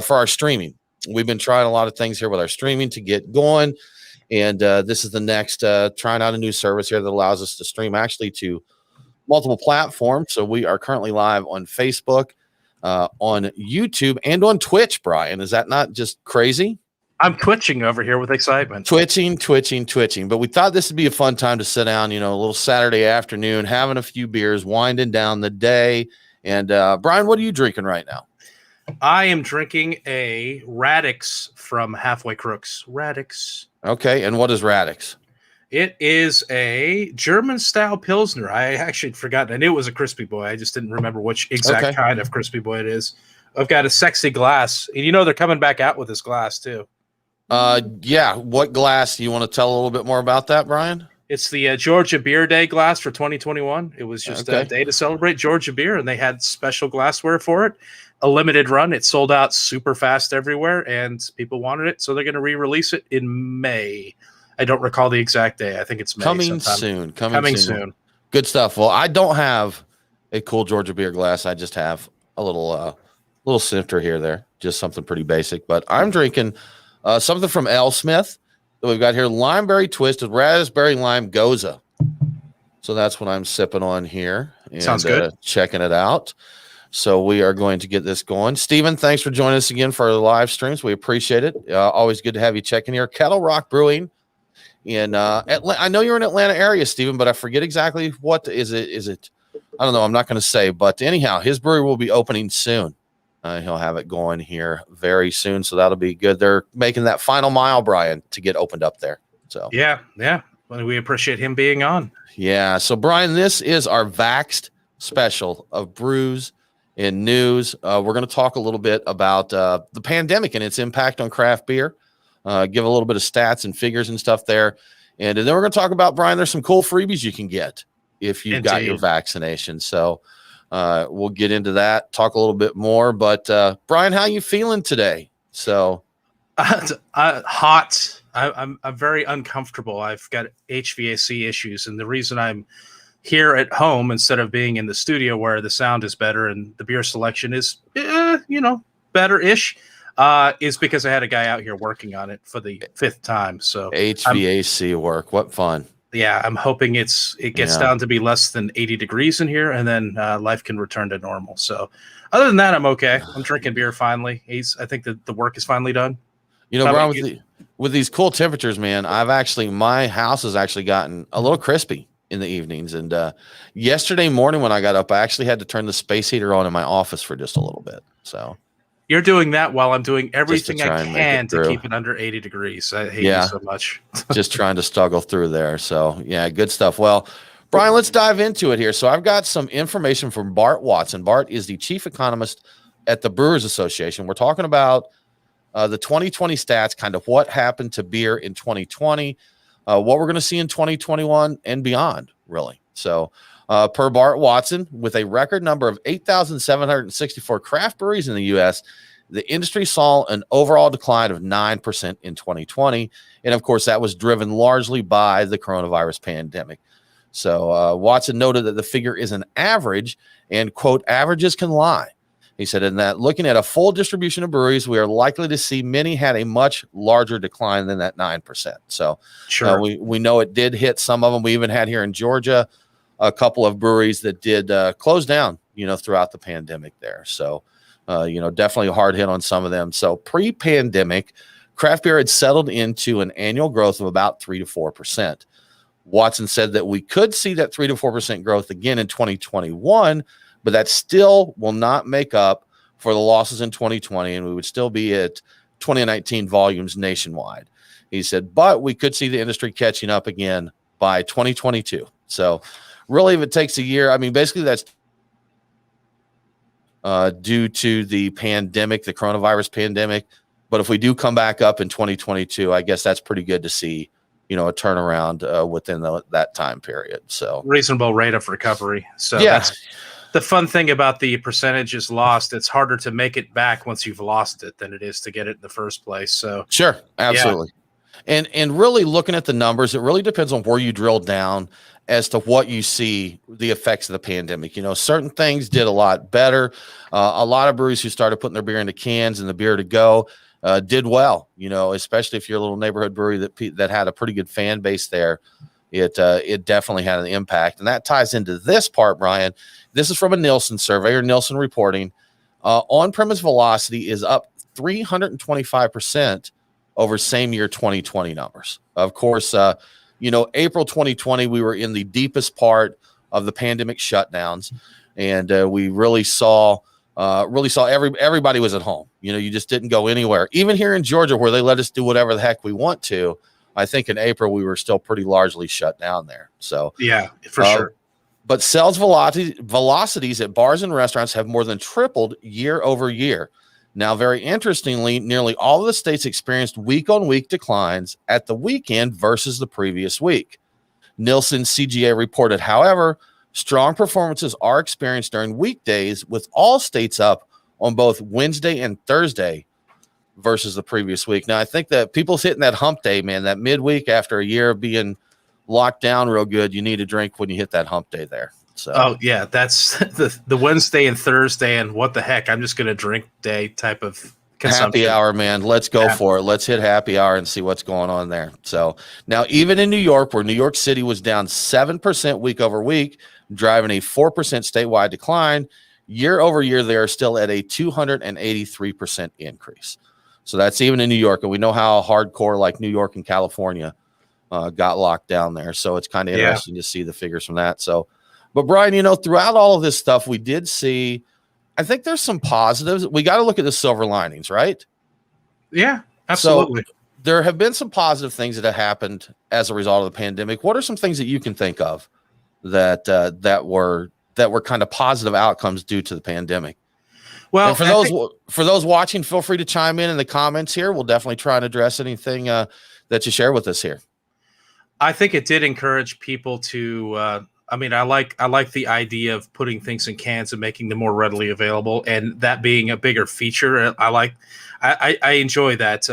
for our streaming. We've been trying a lot of things here with our streaming to get going. And this is the next trying out a new service here that allows us to stream actually to multiple platforms. So we are currently live on Facebook, on YouTube, and on Twitch, Brian. Is that not just crazy? I'm twitching over here with excitement. Twitching. But we thought this would be a fun time to sit down, a little Saturday afternoon, having a few beers, winding down the day. And Brian, what are you drinking right now? I am drinking a Radix from Halfway Crooks. Radix. Okay, and what is Radix? It is a German-style Pilsner. I actually forgot. I knew it was a Crispy Boy. I just didn't remember which exact kind of Crispy Boy it is. I've got a sexy glass. And they're coming back out with this glass, too. Yeah. What glass? Do you want to tell a little bit more about that, Brian? It's the Georgia Beer Day glass for 2021. It was just a day to celebrate Georgia beer, and they had special glassware for it. A limited run. It sold out super fast everywhere, and people wanted it, so they're going to re-release it in May. I don't recall the exact day. I think it's May. Coming soon. Good stuff. Well, I don't have a cool Georgia beer glass. I just have a little sifter here, there. Just something pretty basic. But I'm drinking something from L. Smith that we've got here. Limeberry Twist with raspberry lime goza. So that's what I'm sipping on here. And, sounds good. Checking it out. So we are going to get this going. Steven, thanks for joining us again for our live streams. We appreciate it. Always good to have you checking here. Kettle Rock Brewing in Atlanta. I know you're in Atlanta area, Steven, but I forget exactly what is it. I don't know. I'm not going to say, but anyhow, his brewery will be opening soon. He'll have it going here very soon. So that'll be good. They're making that final mile, Brian, to get opened up there. So yeah. Well, we appreciate him being on. Yeah. So Brian, this is our Vaxxed special of brews and news. We're going to talk a little bit about the pandemic and its impact on craft beer. Give a little bit of stats and figures and stuff there. And then we're going to talk about, Brian, there's some cool freebies you can get if you've got your vaccination. So we'll get into that, talk a little bit more. But Brian, how you feeling today? So hot. I'm very uncomfortable. I've got HVAC issues. And the reason I'm here at home instead of being in the studio where the sound is better and the beer selection is, better-ish, is because I had a guy out here working on it for the 5th time. So HVAC work, what fun! Yeah, I'm hoping it gets down to be less than 80 degrees in here, and then life can return to normal. So other than that, I'm okay. I'm drinking beer finally. I think that the work is finally done. Brian, with these cool temperatures, man, my house has actually gotten a little crispy in the evenings. And yesterday morning when I got up, I actually had to turn the space heater on in my office for just a little bit. So you're doing that while I'm doing everything I can to keep it under 80 degrees. I hate you so much. Just trying to struggle through there. So yeah, good stuff. Well, Brian, let's dive into it here. So I've got some information from Bart Watson. Bart is the chief economist at the Brewers Association. We're talking about the 2020 stats, kind of what happened to beer in 2020, what we're going to see in 2021 and beyond, really. So per Bart Watson, with a record number of 8,764 craft breweries in the U.S., the industry saw an overall decline of 9% in 2020. And, of course, that was driven largely by the coronavirus pandemic. So Watson noted that the figure is an average and, quote, averages can lie. He said, in that looking at a full distribution of breweries, we are likely to see many had a much larger decline than that 9%. So sure. We know it did hit some of them. We even had here in Georgia a couple of breweries that did close down, throughout the pandemic there. So, definitely a hard hit on some of them. So pre-pandemic, craft beer had settled into an annual growth of about 3 to 4%. Watson said that we could see that 3 to 4% growth again in 2021, but that still will not make up for the losses in 2020, and we would still be at 2019 volumes nationwide. He said, but we could see the industry catching up again by 2022. So really, if it takes a year, basically that's due to the pandemic, the coronavirus pandemic. But if we do come back up in 2022, I guess that's pretty good to see, a turnaround within that time period. So reasonable rate of recovery. So that's the fun thing about the percentages lost. It's harder to make it back once you've lost it than it is to get it in the first place. So sure. Absolutely. And really looking at the numbers, it really depends on where you drill down as to what you see the effects of the pandemic. Certain things did a lot better. A lot of breweries who started putting their beer into cans and the beer to go did well. Especially if you're a little neighborhood brewery that had a pretty good fan base there. It definitely had an impact, and that ties into this part, Brian. This is from a Nielsen survey, or Nielsen reporting. On-premise velocity is up 325% over same year 2020 numbers. Of course, April 2020, we were in the deepest part of the pandemic shutdowns, and we really saw everybody was at home. You just didn't go anywhere. Even here in Georgia, where they let us do whatever the heck we want to, I think in April we were still pretty largely shut down there. So yeah, for sure. But sales velocities at bars and restaurants have more than tripled year over year. Now, very interestingly, nearly all of the states experienced week-on-week declines at the weekend versus the previous week. Nielsen CGA reported, however, strong performances are experienced during weekdays, with all states up on both Wednesday and Thursday versus the previous week. Now, I think that people's hitting that hump day, man, that midweek after a year of being locked down real good. You need a drink when you hit that hump day there. So, oh yeah, that's the Wednesday and Thursday, and what the heck, I'm just going to drink day type of consumption. Happy hour, man. Let's go for it. Let's hit happy hour and see what's going on there. So now, even in New York, where New York City was down 7% week over week, driving a 4% statewide decline, year over year, they are still at a 283% increase. So that's even in New York. And we know how hardcore like New York and California got locked down there. So it's kind of interesting to see the figures from that. So, but Brian, throughout all of this stuff, we did see, I think there's some positives. We got to look at the silver linings, right? Yeah, absolutely. So there have been some positive things that have happened as a result of the pandemic. What are some things that you can think of that were kind of positive outcomes due to the pandemic? Well, and for those watching, feel free to chime in the comments here. We'll definitely try and address anything that you share with us here. I think it did encourage people to. I like the idea of putting things in cans and making them more readily available, and that being a bigger feature. I enjoy that.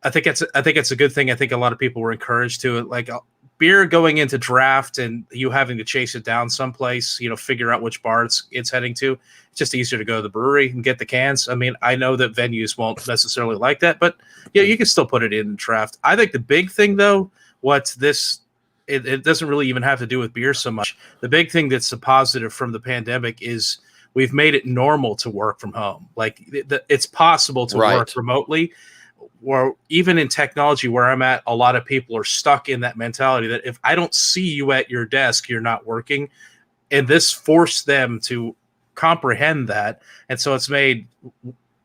I think it's a good thing. I think a lot of people were encouraged to it. Like beer going into draft and you having to chase it down someplace, figure out which bar it's heading to. It's just easier to go to the brewery and get the cans. I mean, I know that venues won't necessarily like that, but yeah, you can still put it in draft. I think the big thing though, it doesn't really even have to do with beer so much. The big thing that's a positive from the pandemic is we've made it normal to work from home. Like it's possible to work remotely. Or even in technology where I'm at, a lot of people are stuck in that mentality that if I don't see you at your desk, you're not working. And this forced them to comprehend that. And so it's made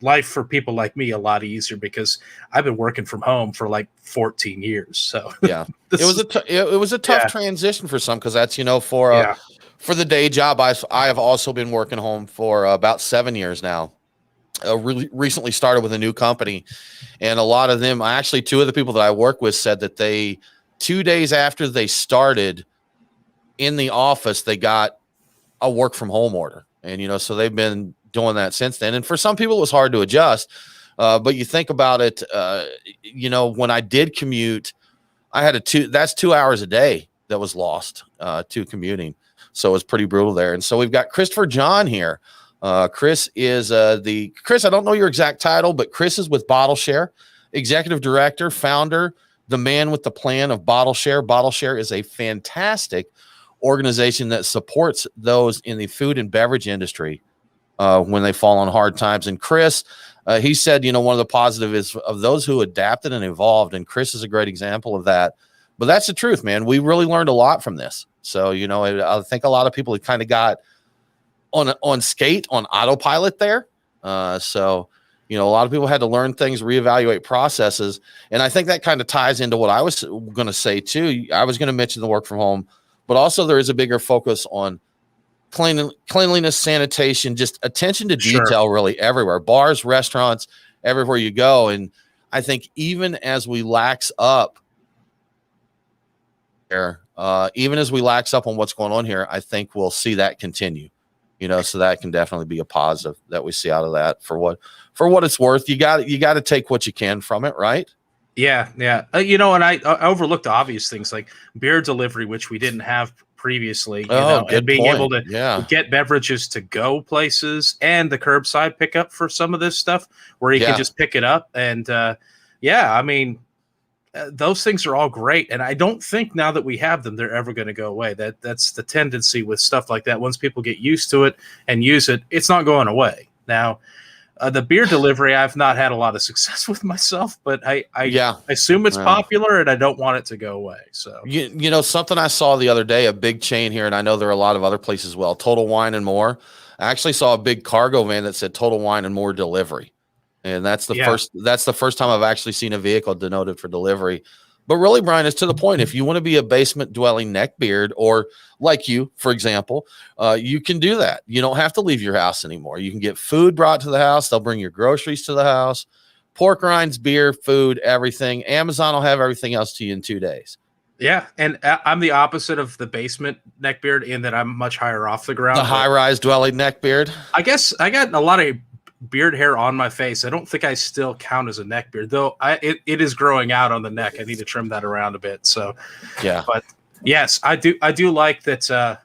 life for people like me a lot easier because I've been working from home for like 14 years. So yeah, it was a tough transition for some, because that's, for the day job. I have also been working home for about 7 years now. Really recently started with a new company, and a lot of them, actually two of the people that I work with said that 2 days after they started in the office, they got a work from home order. And, so they've been doing that since then. And for some people it was hard to adjust. But you think about it, when I did commute, I had that's 2 hours a day that was lost to commuting. So it was pretty brutal there. And so we've got Christopher John here. Chris is Chris, I don't know your exact title, but Chris is with Bottle Share, executive director, founder, the man with the plan of Bottle Share. Bottle Share is a fantastic organization that supports those in the food and beverage industry when they fall on hard times. And Chris, he said, one of the positives is of those who adapted and evolved. And Chris is a great example of that. But that's the truth, man. We really learned a lot from this. So, I think a lot of people kind of got on autopilot there. So, a lot of people had to learn things, reevaluate processes. And I think that kind of ties into what I was going to say too. I was going to mention the work from home, but also there is a bigger focus on cleanliness, sanitation, just attention to detail really everywhere, bars, restaurants, everywhere you go. And I think even as we lax up here, on what's going on here, I think we'll see that continue. So that can definitely be a positive that we see out of that. For what it's worth, you got to take what you can from it, right? Yeah, yeah. And I overlooked the obvious things like beer delivery, which we didn't have previously. Oh, And good being able point. to Yeah. get beverages to go places, and the curbside pickup for some of this stuff, where you can Yeah. just pick it up. And yeah, I mean, those things are all great, and I don't think now that we have them, they're ever going to go away. That's the tendency with stuff like that. Once people get used to it and use it, it's not going away. Now, the beer delivery, I've not had a lot of success with myself, but I Yeah. assume it's Yeah. popular, and I don't want it to go away. So You know, something I saw the other day, a big chain here, and I know there are a lot of other places as well, Total Wine and More. I actually saw a big cargo van that said Total Wine and More delivery. And yeah, that's the first time I've actually seen a vehicle denoted for delivery. But really, Brian, it's to the point. If you want to be a basement dwelling neckbeard, or like you, for example, you can do that. You don't have to leave your house anymore. You can get food brought to the house. They'll bring your groceries to the house, pork rinds, beer, food, everything. Amazon will have everything else to you in 2 days. yeah. And I'm the opposite of the basement neckbeard in that I'm much higher off the The ground. high rise dwelling neckbeard. I guess I got a lot of beard hair on my face. I don't think I still count as a neck beard, though. It is growing out on the neck. I need to trim that around a bit. So, Yeah. but yes, I do like that.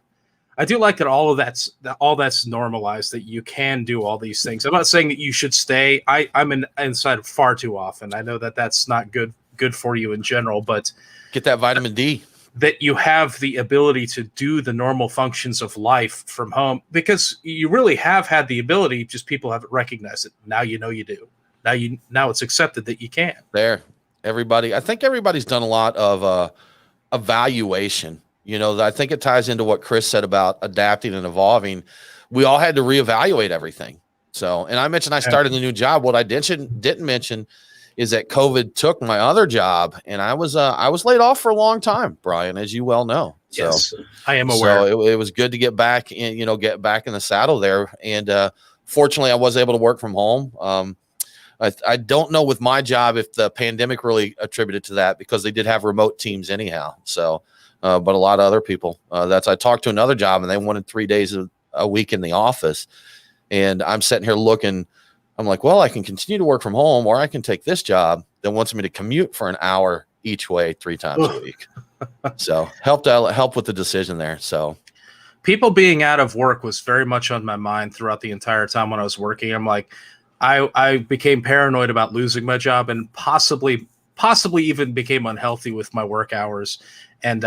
I do like that all that's normalized. That you can do all these things. I'm not saying that you should stay. I'm inside far too often. I know that that's not good for you in general, but Get that vitamin D. that you have the ability to do the normal functions of life from home, because you really have had the ability, just people haven't recognized it. Now you know you do. Now it's accepted that you can. There. I think everybody's done a lot of evaluation. You know, I think it ties into what Chris said about adapting and evolving. We all had to reevaluate everything. So, and I mentioned I started a new job. What I didn't mention is that COVID took my other job, and I was laid off for a long time, Brian, as you well know. So, Yes, I am aware. So it was good to get back in, get back in the saddle there. And fortunately, I was able to work from home. I don't know with my job if the pandemic really attributed to that, because they did have remote teams anyhow. So, but a lot of other people, I talked to another job, and they wanted 3 days a week in the office. And I'm sitting here looking, I'm like, well, I can continue to work from home, or I can take this job that wants me to commute for an hour each way 3 times a week. So help with the decision there. So People being out of work was very much on my mind throughout the entire time when I was working. I'm like, I became paranoid about losing my job, and possibly even became unhealthy with my work hours. And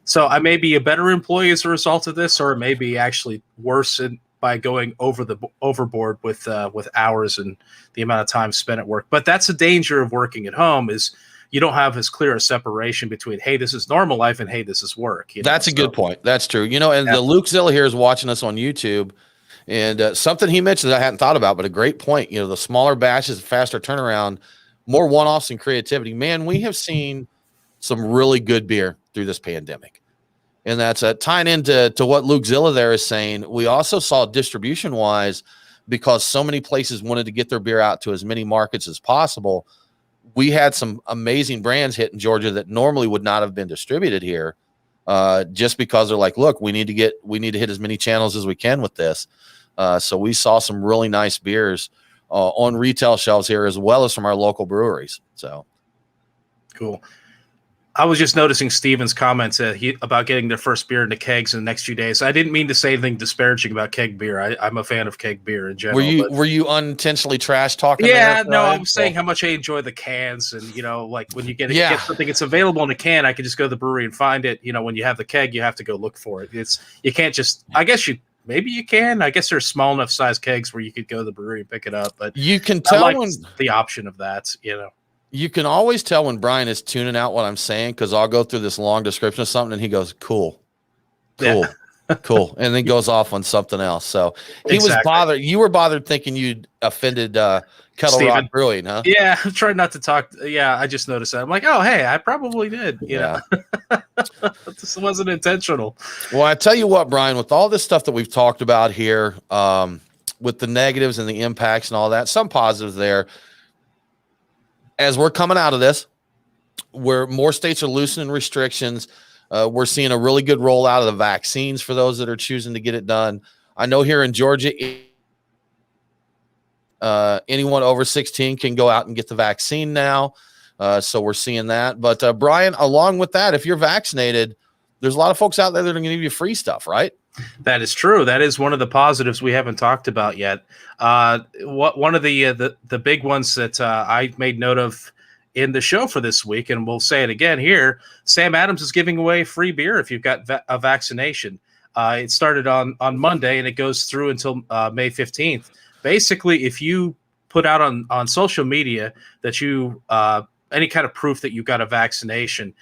so I may be a better employee as a result of this, or it may be actually worse by going overboard with hours and the amount of time spent at work. But that's a danger of working at home, is you don't have as clear a separation between, hey, this is normal life, and hey, this is work. That's a good point. That's true. And the Luke Zilla here is watching us on YouTube, and something he mentioned that I hadn't thought about, but a great point. The smaller batches, faster turnaround, more one-offs and creativity. Man, we have seen some really good beer through this pandemic. And that's tying into what Luke Zilla there is saying. We also saw distribution wise, because so many places wanted to get their beer out to as many markets as possible. We had some amazing brands hit in Georgia that normally would not have been distributed here, just because they're like, look, we need to hit as many channels as we can with this. So we saw some really nice beers on retail shelves here, as well as from our local breweries. So cool. I was just noticing Steven's comments about getting their first beer into kegs in the next few days. I didn't mean to say anything disparaging about keg beer. I'm a fan of keg beer in general. Were you unintentionally trash talking? Yeah, no, I was saying how much I enjoy the cans, and like when you get something, it's available in a can. I can just go to the brewery and find it. When you have the keg, you have to go look for it. You can't just. I guess maybe you can. I guess there's small enough size kegs where you could go to the brewery and pick it up. But you can tell the option of that. You can always tell when Brian is tuning out what I'm saying, because I'll go through this long description of something and he goes, cool, yeah. Cool. And then goes off on something else. So he was bothered. You were bothered thinking you'd offended Kettle Rock Brewing, huh? Yeah, I'm trying not to talk. Yeah, I just noticed that. I'm like, oh, hey, I probably did. This wasn't intentional. Well, I tell you what, Brian, with all this stuff that we've talked about here, with the negatives and the impacts and all that, some positives there. As we're coming out of this, where more states are loosening restrictions, we're seeing a really good rollout of the vaccines for those that are choosing to get it done. I know here in Georgia, anyone over 16 can go out and get the vaccine now. So we're seeing that. But Brian, along with that, if you're vaccinated, there's a lot of folks out there that are going to give you free stuff, right? That is true. That is one of the positives we haven't talked about yet. One of the big ones that I made note of in the show for this week, and we'll say it again here, Sam Adams is giving away free beer if you've got a vaccination. It started on Monday, and it goes through until May 15th. Basically, if you put out on social media that you any kind of proof that you got a vaccination,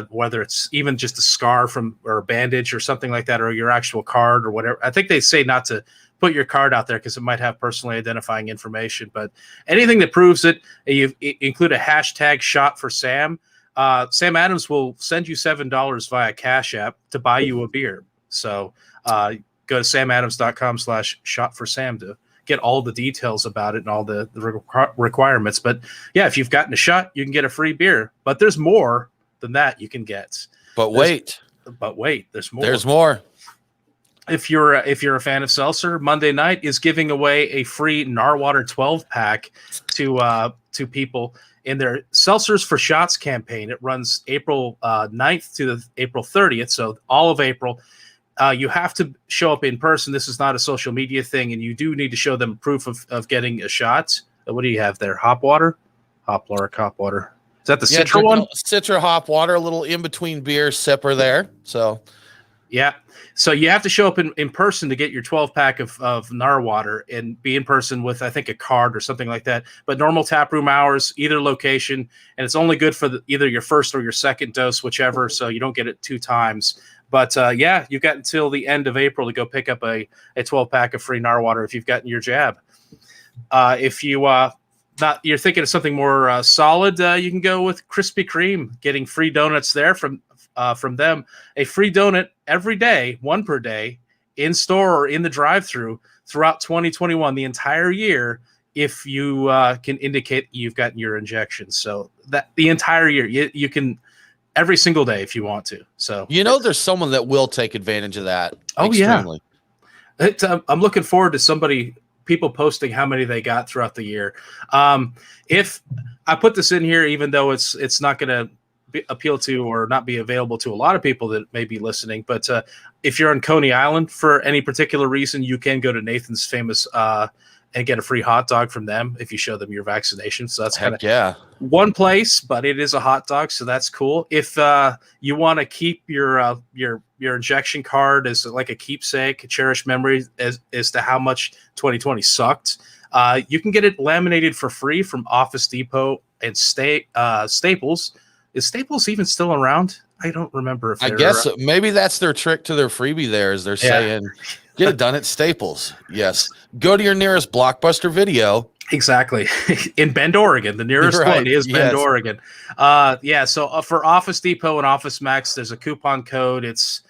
whether it's even just a scar or a bandage or something like that, or your actual card or whatever. I think they say not to put your card out there because it might have personally identifying information, but anything that proves it, you include a hashtag shot for Sam. Sam Adams will send you $7 via Cash App to buy you a beer. So go to samadams.com/shot-for-Sam to get all the details about it and all the requirements. But yeah, if you've gotten a shot, you can get a free beer, but there's more than that you can get. But wait, there's more. There's more. If you're a fan of seltzer, Monday Night is giving away a free Narwater 12 pack to people in their Seltzers for Shots campaign. It runs April 9th to the April 30th, so all of April. You have to show up in person. This is not a social media thing, and you do need to show them proof of getting a shot. What do you have there? Hop water. Is that the Citra one? Citra hop water, a little in between beer sipper there. So, yeah. So you have to show up in person to get your 12 pack of Narwater and be in person with, I think, a card or something like that. But normal taproom hours, either location, and it's only good for either your first or your second dose, whichever. So you don't get it 2 times. But yeah, you've got until the end of April to go pick up a 12 pack of free Narwater if you've gotten your jab. If you're thinking of something more solid, you can go with Krispy Kreme, getting free donuts there from them. A free donut every day, 1 per day, in store or in the drive-through throughout 2021, the entire year, if you can indicate you've gotten your injection. So that the entire year, you can every single day if you want to. So there's someone that will take advantage of that. Oh extremely. Yeah, I'm looking forward to people posting how many they got throughout the year. If I put this in here, even though it's not going to appeal to or not be available to a lot of people that may be listening, but if you're on Coney Island for any particular reason, you can go to Nathan's Famous and get a free hot dog from them if you show them your vaccination. So that's kind of one place, but it is a hot dog, so that's cool. If you want to keep your injection card as like a keepsake, a cherished memory as to how much 2020 sucked, you can get it laminated for free from Office Depot and Staples. Is Staples even still around? I don't remember. If I guess maybe that's their trick to their freebie there is they're saying, get it done at Staples. Yes. Go to your nearest Blockbuster Video. Exactly. In Bend, Oregon. The nearest one is Bend, Oregon. So for Office Depot and Office Max, there's a coupon code. It's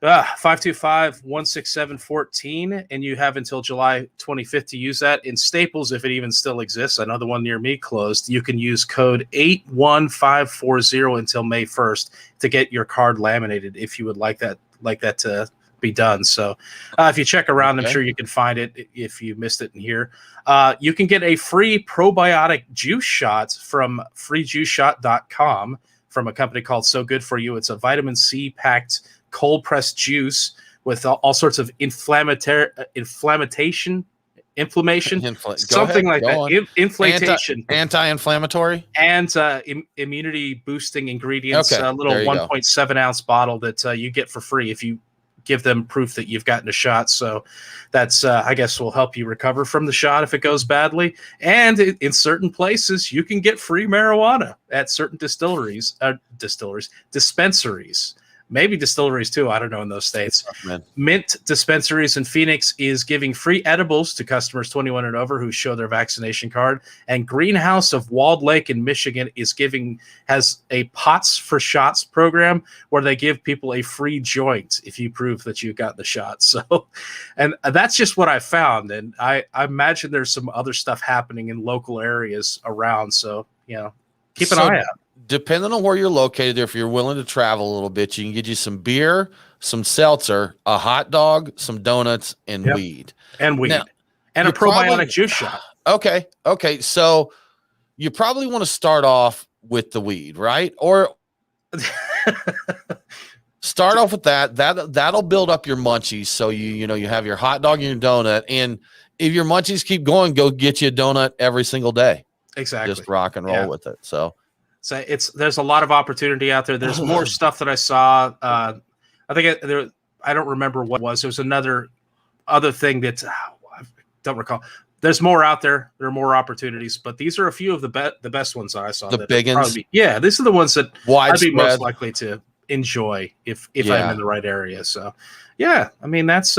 525-167-14, and you have until July 25th to use that. In Staples, if it even still exists, another one near me closed, you can use code 81540 until May 1st to get your card laminated if you would like that to be done. So if you check around, I'm sure you can find it if you missed it in here. You can get a free probiotic juice shot from freejuiceshot.com from a company called So Good For You. It's a vitamin C packed cold pressed juice with all sorts of inflammation, anti-inflammatory, and immunity boosting ingredients. A little 1.7 ounce bottle that you get for free if you give them proof that you've gotten a shot. So that's I guess will help you recover from the shot if it goes badly. And in certain places, you can get free marijuana at certain dispensaries. Maybe distilleries too. I don't know in those states. Mint Dispensaries in Phoenix is giving free edibles to customers 21 and over who show their vaccination card. And Greenhouse of Walled Lake in Michigan has a Pots for Shots program where they give people a free joint if you prove that you got the shot. So, and that's just what I found. And I imagine there's some other stuff happening in local areas around. So, keep an eye out. Depending on where you're located, if you're willing to travel a little bit, you can get you some beer, some seltzer, a hot dog, some donuts, and weed. And weed. Now, and a probiotic juice shot. Okay. So you probably want to start off with the weed, right? Or start off with that'll build up your munchies. So you have your hot dog and your donut, and if your munchies keep going, go get you a donut every single day. Exactly. Just rock and roll with it. So there's a lot of opportunity out there. There's more stuff that I saw. I think I don't remember what it was. There was other thing that I don't recall. There's more out there. There are more opportunities, but these are a few of the best ones that I saw. The big ones. These are the ones that I'd be most likely to enjoy if I'm in the right area. So, yeah, I mean that's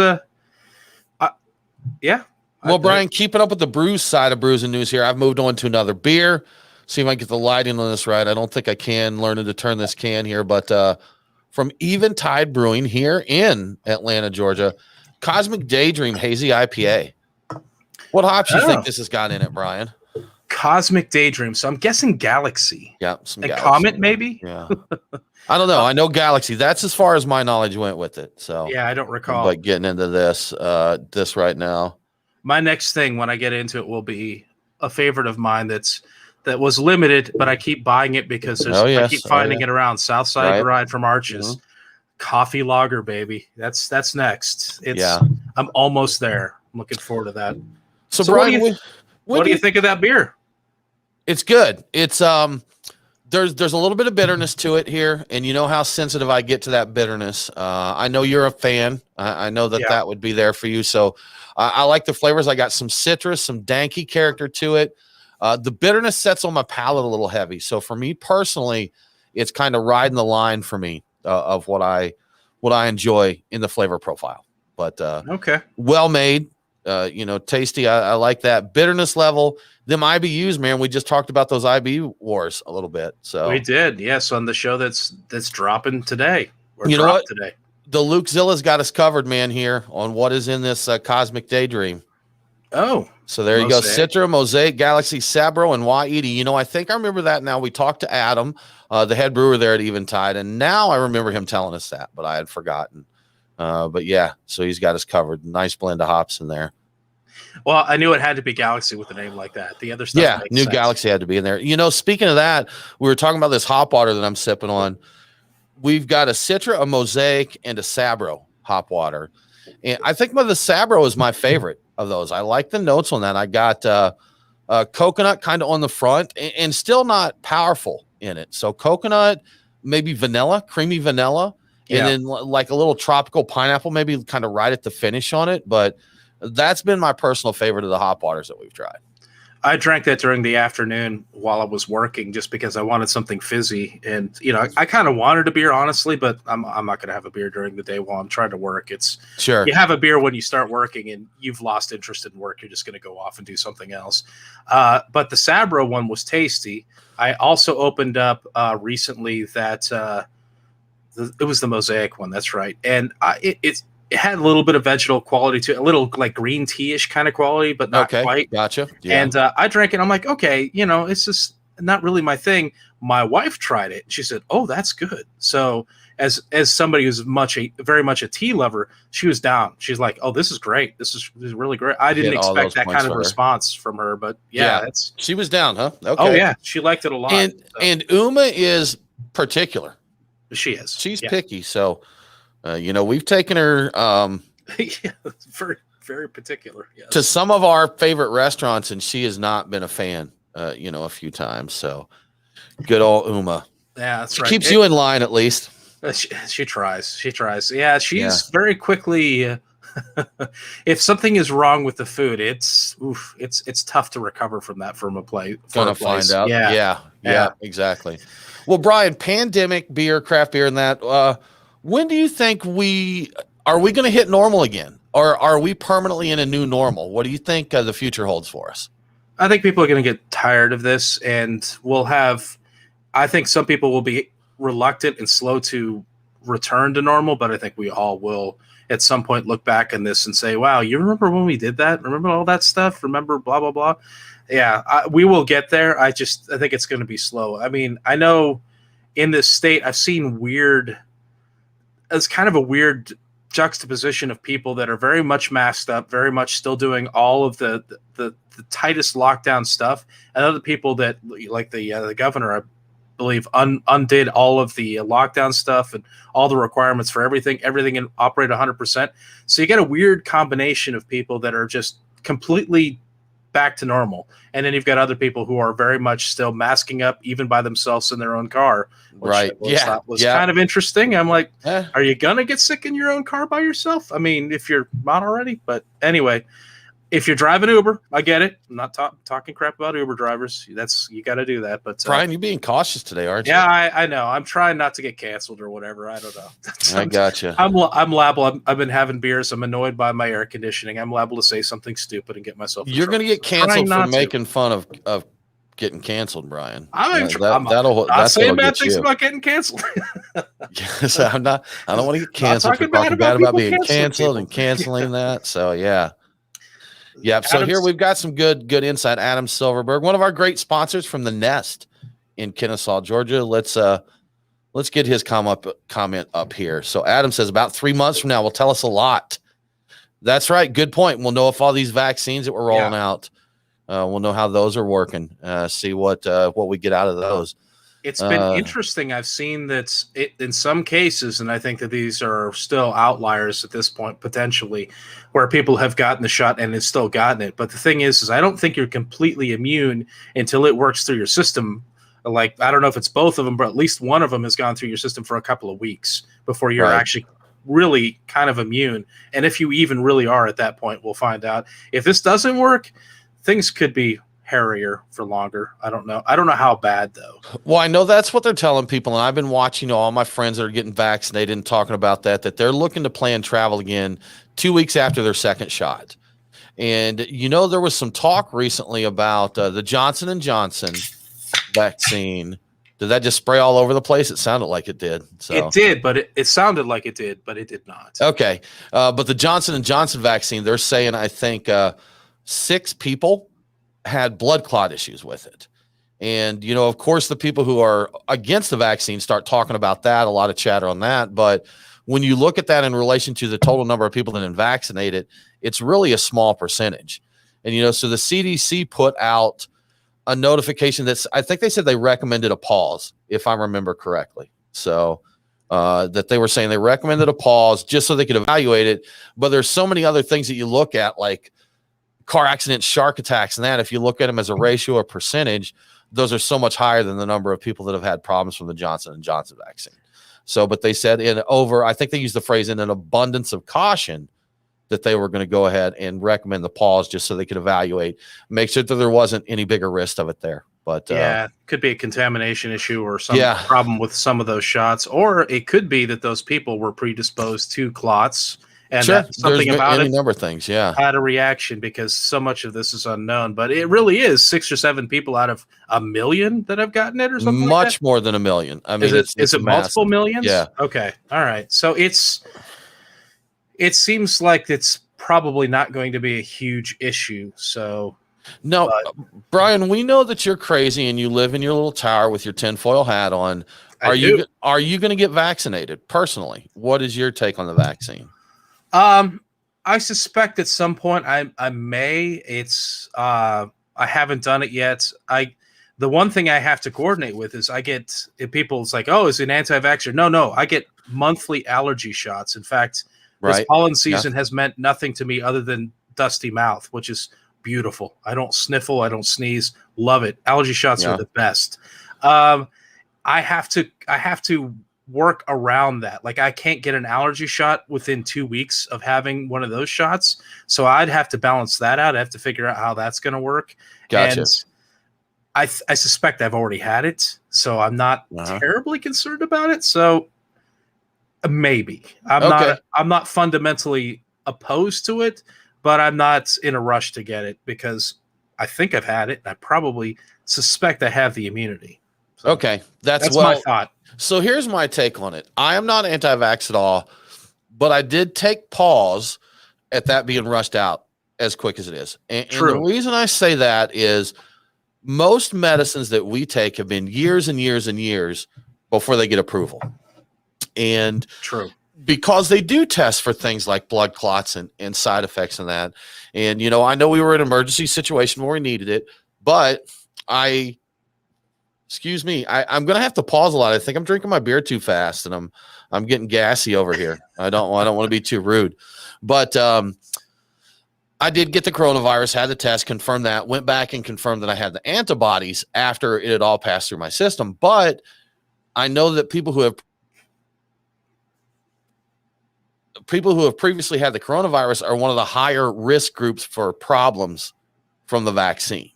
yeah. Well, Brian, keeping up with the brews side of brews and news here, I've moved on to another beer. See if I can get the lighting on this right. I don't think I can. Learning to turn this can here, but from Eventide Brewing here in Atlanta, Georgia, Cosmic Daydream Hazy IPA. What hops you think this has got in it, Brian? Cosmic Daydream. So I'm guessing Galaxy. Yeah, some and Galaxy. Comet, maybe. Yeah. I don't know. I know Galaxy. That's as far as my knowledge went with it. So yeah, I don't recall. But getting into this right now. My next thing when I get into it will be a favorite of mine that was limited, but I keep buying it because I keep finding it around. Southside Ride from Arches. Mm-hmm. Coffee lager, baby. That's next. I'm almost there. I'm looking forward to that. So Brian, what do you think of that beer? It's good. It's there's a little bit of bitterness to it here, and you know how sensitive I get to that bitterness. I know you're a fan. I know that would be there for you. So I like the flavors. I got some citrus, some danky character to it. The bitterness sets on my palate a little heavy. So for me personally, it's kind of riding the line for me of what I enjoy in the flavor profile. But well made. Tasty. I like that bitterness level. Them IBUs, man. We just talked about those IBU wars a little bit. So we did, yes, on the show that's dropping today. You know what? Today, the Luke Zilla's got us covered, man. Here on what is in this Cosmic Daydream. Oh, so there you go. Citra, Mosaic, Galaxy, Sabro, and Waidi. I think I remember that now. We talked to Adam, the head brewer there at Eventide, and now I remember him telling us that, but I had forgotten. But yeah, so he's got us covered. Nice blend of hops in there. Well, I knew it had to be Galaxy with a name like that. The other stuff, new sense. Galaxy had to be in there. Speaking of that, we were talking about this hop water that I'm sipping on. We've got a Citra, a Mosaic, and a Sabro hop water. And I think the Sabro is my favorite of those. I like the notes on that. I got coconut kind of on the front and still not powerful in it. So coconut, maybe vanilla, creamy vanilla, and then like a little tropical pineapple, maybe kind of right at the finish on it. But that's been my personal favorite of the hop waters that we've tried. I drank that during the afternoon while I was working just because I wanted something fizzy. And, I kind of wanted a beer, honestly, but I'm not going to have a beer during the day while I'm trying to work. It's sure you have a beer when you start working and you've lost interest in work. You're just going to go off and do something else. But the Sabro one was tasty. I also opened up recently that it was the Mosaic one. That's right. And it had a little bit of vegetal quality to it, a little like green tea-ish kind of quality, but not quite. Gotcha. Yeah. And I drank it. I'm like, okay, it's just not really my thing. My wife tried it. She said, "Oh, that's good." So as somebody who's very much a tea lover, she was down. She's like, "Oh, this is great. This is really great." I didn't expect that kind of response from her, but she was down, huh? Okay. Oh yeah, she liked it a lot. And Uma is particular. She is. She's picky, so. We've taken her very, very particular to some of our favorite restaurants, and she has not been a fan, a few times. So good old Uma. Yeah, that's right. Keeps you in line at least. She tries. She tries. Yeah, she's very quickly. If something is wrong with the food, it's tough to recover from that from a place. Gonna find out. Yeah, exactly. Well, Brian, pandemic beer, craft beer, and that. When do you think are we going to hit normal again, or are we permanently in a new normal? What do you think the future holds for us? I think people are going to get tired of this, and I think some people will be reluctant and slow to return to normal, but I think we all will at some point look back on this and say, wow, you remember when we did that? Remember all that stuff? Remember blah, blah, blah. Yeah, we will get there. I think it's going to be slow. I mean, I know in this state, I've seen it's kind of a weird juxtaposition of people that are very much masked up, very much still doing all of the tightest lockdown stuff, and other people that, like the governor, I believe, undid all of the lockdown stuff and all the requirements for everything and operate 100%. So you get a weird combination of people that are just completely back to normal, and then you've got other people who are very much still masking up even by themselves in their own car, which Right. was kind of interesting. I'm like, are you gonna get sick in your own car by yourself? I mean, if you're not already. But anyway, if you're driving Uber, I get it. I'm not talking crap about Uber drivers. You got to do that. But Brian, you're being cautious today, aren't you? Yeah, I know. I'm trying not to get canceled or whatever. I don't know. I gotcha. I'm liable. I've been having beers. I'm annoyed by my air conditioning. I'm liable to say something stupid and get myself. You're going to get canceled for making fun of getting canceled, Brian. I'm not saying bad things about getting canceled. Yes, I don't want to get canceled for talking bad about being canceled and canceling that. So yeah. Yep. So here we've got some good insight. Adam Silverberg, one of our great sponsors from the Nest in Kennesaw, Georgia. Let's get his comment up here. So Adam says about 3 months from now will tell us a lot. That's right. Good point. We'll know if all these vaccines that we're rolling out, we'll know how those are working. See what we get out of those. It's been interesting. I've seen that in some cases, and I think that these are still outliers at this point, potentially, where people have gotten the shot and have still gotten it. But the thing is I don't think you're completely immune until it works through your system. Like, I don't know if it's both of them, but at least one of them has gone through your system for a couple of weeks before you're actually really kind of immune. And if you even really are at that point, we'll find out. If this doesn't work, things could be hairier for longer. I don't know how bad though. Well, I know that's what they're telling people, and I've been watching all my friends that are getting vaccinated and talking about that they're looking to plan travel again 2 weeks after their second shot. And there was some talk recently about the Johnson & Johnson vaccine. Did that just spray all over the place? It sounded like it did. So it did, but it sounded like it did, but it did not. Okay, but the Johnson & Johnson vaccine, they're saying I think 6 people had blood clot issues with it. And, of course, the people who are against the vaccine start talking about that, a lot of chatter on that. But when you look at that in relation to the total number of people that have been vaccinated, it's really a small percentage. And, so the CDC put out a notification I think they said they recommended a pause, if I remember correctly. So that they were saying they recommended a pause just so they could evaluate it. But there's so many other things that you look at, like car accidents, shark attacks, and that, if you look at them as a ratio or percentage, those are so much higher than the number of people that have had problems from the Johnson & Johnson vaccine. So, but they said I think they used the phrase in an abundance of caution that they were going to go ahead and recommend the pause just so they could evaluate, make sure that there wasn't any bigger risk of it there. But could be a contamination issue or some problem with some of those shots, or it could be that those people were predisposed to clots. And something about any number of things, had a reaction, because so much of this is unknown. But it really is 6 or 7 people out of 1 million that have gotten it, or something. Much more than 1 million. I mean, is it multiple millions? Yeah. Okay. All right. So it seems like it's probably not going to be a huge issue. So no, Brian, we know that you're crazy and you live in your little tower with your tinfoil hat on. Are you going to get vaccinated personally? What is your take on the vaccine? I suspect at some point I may. I haven't done it yet. The one thing I have to coordinate with is if people's like, oh, is it an anti-vaxxer? No, I get monthly allergy shots. In fact, this pollen season has meant nothing to me other than dusty mouth, which is beautiful. I don't sniffle, I don't sneeze. Love it. Allergy shots are the best. I have to work around that. Like, I can't get an allergy shot within 2 weeks of having one of those shots. So I'd have to balance that out. I have to figure out how that's going to work. Gotcha. And I suspect I've already had it, so I'm not terribly concerned about it. So maybe I'm not fundamentally opposed to it, but I'm not in a rush to get it because I think I've had it. And I probably suspect I have the immunity. So okay. That's my thought. So here's my take on it. I am not anti-vax at all, but I did take pause at that being rushed out as quick as it is. And the reason I say that is most medicines that we take have been years and years and years before they get approval. And because they do test for things like blood clots and side effects and that. And, I know we were in an emergency situation where we needed it, but excuse me, I'm going to have to pause a lot. I think I'm drinking my beer too fast and I'm getting gassy over here. I don't want to be too rude, but, I did get the coronavirus, had the test, confirmed that, went back and confirmed that I had the antibodies after it had all passed through my system. But I know that people who have previously had the coronavirus are one of the higher risk groups for problems from the vaccine.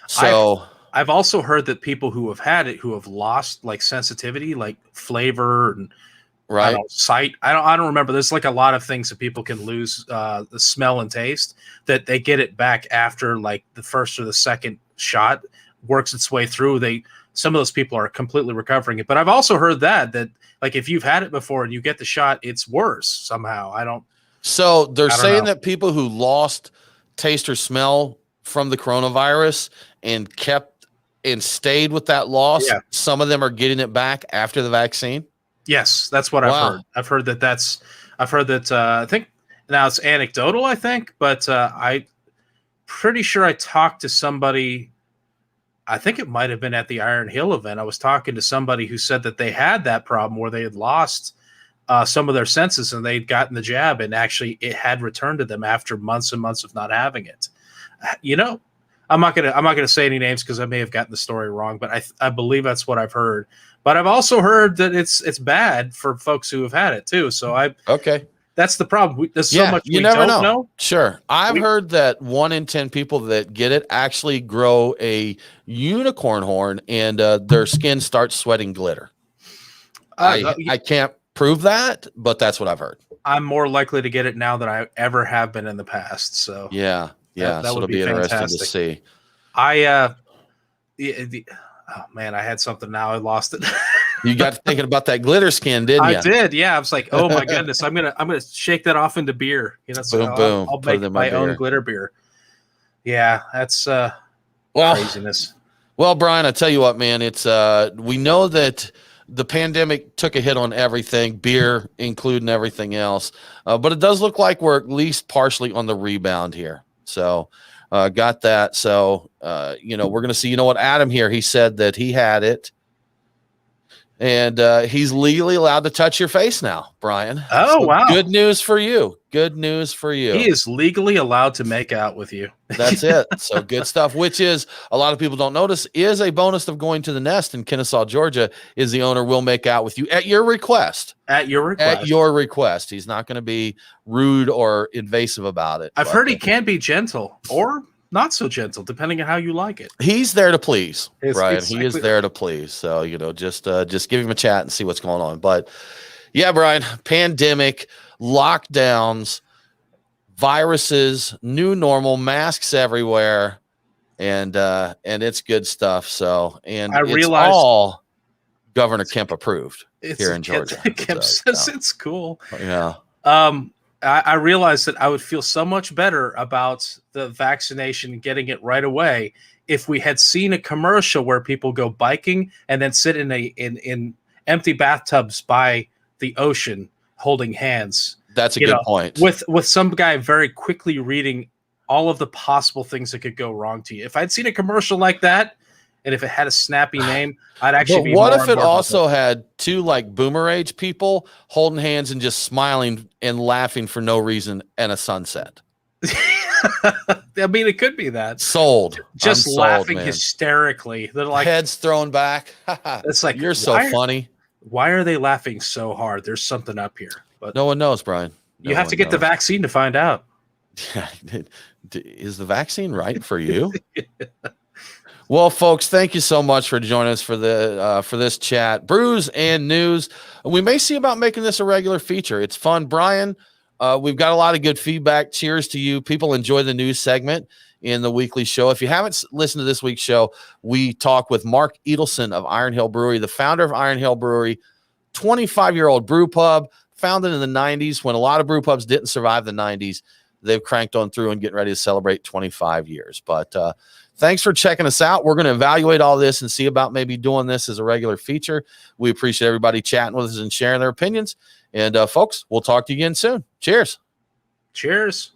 So I've also heard that people who have had it, who have lost like sensitivity, like flavor and right, sight. I don't remember. There's like a lot of things that people can lose the smell and taste, that they get it back after like the first or the second shot works its way through. Some of those people are completely recovering it. But I've also heard that like if you've had it before and you get the shot, it's worse somehow. So they're saying that people who lost taste or smell from the coronavirus and stayed with that loss, some of them are getting it back after the vaccine. Yes, that's what I've heard. I think now it's anecdotal, I think, but I'm pretty sure I talked to somebody. I think it might have been at the Iron Hill event. I was talking to somebody who said that they had that problem where they had lost some of their senses and they'd gotten the jab and actually it had returned to them after months and months of not having it. I'm not gonna say any names because I may have gotten the story wrong, but I believe that's what I've heard. But I've also heard that it's bad for folks who have had it too. So that's the problem. There's so much we don't know. Sure, I've heard that 1 in 10 people that get it actually grow a unicorn horn and their skin starts sweating glitter. I can't prove that, but that's what I've heard. I'm more likely to get it now than I ever have been in the past. So that so would be interesting to see. Oh man, I had something. Now I lost it. You got to thinking about that glitter skin, didn't you? I did. Yeah, I was like, oh my goodness, I'm gonna shake that off into beer. So boom. I'll make my own glitter beer. Yeah, that's craziness. Well, Brian, I tell you what, man, it's we know that the pandemic took a hit on everything, beer including everything else, but it does look like we're at least partially on the rebound here. So. Got that. So, we're going to see, Adam here, he said that he had it and he's legally allowed to touch your face now, Brian. Oh, wow. Good news for you. Good news for you. He is legally allowed to make out with you. That's it. So good stuff, which is a lot of people don't notice is a bonus of going to the Nest in Kennesaw, Georgia, is the owner will make out with you at your request. At your request. He's not going to be rude or invasive about it. I've heard he can be gentle or not so gentle, depending on how you like it. He's there to please, Brian. He is there to please. So, just give him a chat and see what's going on. But yeah, Brian, pandemic, lockdowns, viruses, new normal, masks everywhere, and it's good stuff. So, and I realized all Governor Kemp approved here in Georgia. Kemp says it's cool. Yeah. I realized that I would feel so much better about the vaccination, getting it right away, if we had seen a commercial where people go biking and then sit in empty bathtubs by the ocean holding hands. That's a good point. With some guy very quickly reading all of the possible things that could go wrong to you. If I'd seen a commercial like that, and if it had a snappy name, I'd actually be more. What if it also had two like boomer age people holding hands and just smiling and laughing for no reason and a sunset? I mean, it could be that. Sold. Just laughing hysterically. They're like heads thrown back. It's like, you're so funny. Why are they laughing so hard? There's something up here. But no one knows, Brian. You have to get the vaccine to find out. Is the vaccine right for you? Well, folks, thank you so much for joining us for this chat, brews and news. We may see about making this a regular feature. It's fun, Brian. We've got a lot of good feedback. Cheers to you. People enjoy the news segment in the weekly show. If you haven't listened to this week's show, we talk with Mark Edelson of Iron Hill Brewery, the founder of Iron Hill Brewery, 25-year-old brew pub, founded in the 90s when a lot of brew pubs didn't survive the 90s. They've cranked on through and getting ready to celebrate 25 years. But thanks for checking us out. We're going to evaluate all this and see about maybe doing this as a regular feature. We appreciate everybody chatting with us and sharing their opinions. And folks, we'll talk to you again soon. Cheers. Cheers.